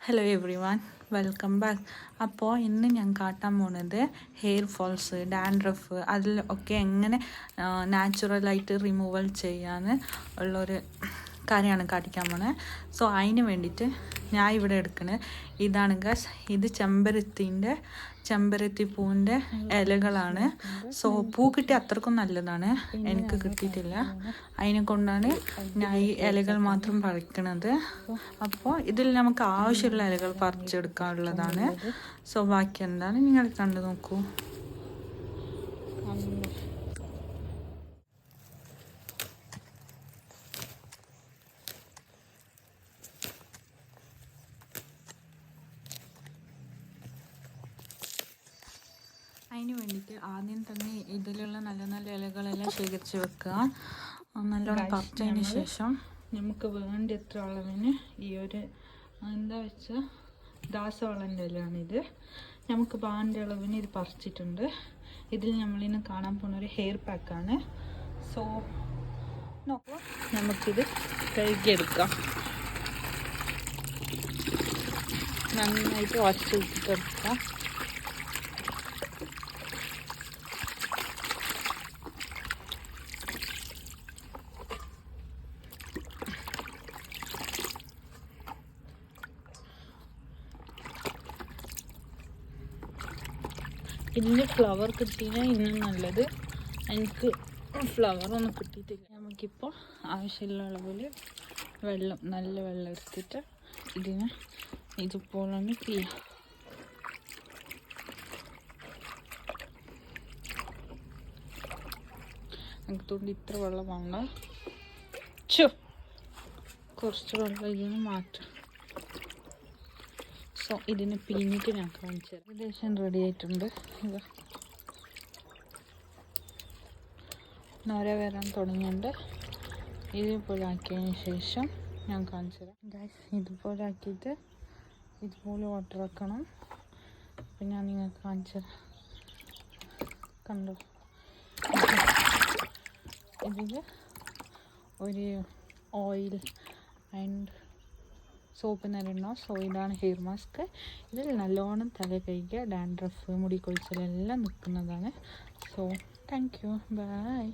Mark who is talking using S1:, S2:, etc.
S1: Hello every one, welcome back. അപ്പോൾ ഇന്ന് ഞാൻ കാട്ടാൻ പോകുന്നത് ഹെയർ ഫോൾസ്, ഡാൻഡ്രഫ് അതിൽ ഒക്കെ എങ്ങനെ നാച്ചുറലായിട്ട് റിമൂവൽ ചെയ്യാന്ന് ഉള്ളൊരു കാര്യമാണ് കാട്ടിക്കാൻ പോണത്. സോ അതിന് വേണ്ടിയിട്ട് ഞാൻ ഇവിടെ എടുക്കുന്നത് ഇതാണ് ഗസ്. ഇത് ചെമ്പരത്തി പൂവിൻ്റെ ഇലകളാണ്. സോ പൂ കിട്ടി അത്രക്കും നല്ലതാണ്, എനിക്ക് കിട്ടിയിട്ടില്ല. അതിനെ കൊണ്ടാണ് ഞാൻ ഈ ഇലകൾ മാത്രം പറിക്കണത്. അപ്പോൾ ഇതിൽ നമുക്ക് ആവശ്യമുള്ള ഇലകൾ പറിച്ചെടുക്കാനുള്ളതാണ്. സോ ബാക്കി എന്താണ് നിങ്ങൾ കണ്ടു നോക്കൂ. അതിന് വേണ്ടിയിട്ട് ആദ്യം തന്നെ ഇതിലുള്ള നല്ല നല്ല ഇലകളെല്ലാം ശേഖരിച്ച് വെക്കുക. നല്ലോണം പറിച്ചതിന് ശേഷം നമുക്ക് വേണ്ട എത്ര അളവിന് ഈ ഒരു എന്താ വെച്ചാൽ ദാസവാളൻ്റെ ഇലയാണിത്. നമുക്ക് വേണ്ട അളവിന് ഇത് പറിച്ചിട്ടുണ്ട്. ഇതിൽ നമ്മളിന്ന് കാണാൻ പോകുന്ന ഒരു ഹെയർ പാക്കാണ്. സോ നോക്കുക, നമുക്കിത് കഴുകിയെടുക്കാം. നന്നായിട്ട് വാഷ് ചെയ്തിട്ടെടുക്കാം. ഇതിൻ്റെ ഫ്ലവർ കിട്ടിയാൽ ഇന്നും നല്ലത്. എനിക്ക് ഫ്ലവർ ഒന്നും കിട്ടിയിട്ടില്ല. നമുക്കിപ്പോൾ ആവശ്യമുള്ള അളവിൽ വെള്ളം, നല്ല വെള്ളം എടുത്തിട്ട് ഇതിനെ ഇതുപോലെ പിഴിയാം. നമുക്ക് തൊണ്ടി ഇത്ര വെള്ളം വേണ്ട, കുറച്ച് വെള്ളം ഇതിന് മാറ്റാം. സോ ഇതിന് പിഴിഞ്ഞിട്ട് ഞാൻ കാണിച്ചു തരാം. ഏകദേശം റെഡി ആയിട്ടുണ്ട്. ഇത് നൊര വരാൻ തുടങ്ങിയുണ്ട്. ഇതുപോലെ ആക്കിയതിന് ശേഷം ഞാൻ കാണിച്ചു തരാം ഗൈസ്. ഇതുപോലെ ആക്കിയിട്ട് ഇതുപോലെ വാട്ടർ വെക്കണം. അപ്പം ഞാൻ നിങ്ങൾക്ക് കാണിച്ചു തരാം. കണ്ടോ, ഇതിൽ ഒരു ഓയിൽ ആൻഡ് സോപ്പ് നിറയണോ. സോ ഇതാണ് ഹെയർ മാസ്ക്. ഇതിൽ നല്ലോണം തല കഴുകിയ ഡാൻഡ്രഫ്, മുടി കൊഴിച്ചിലെല്ലാം നിൽക്കുന്നതാണ്. So thank you, by.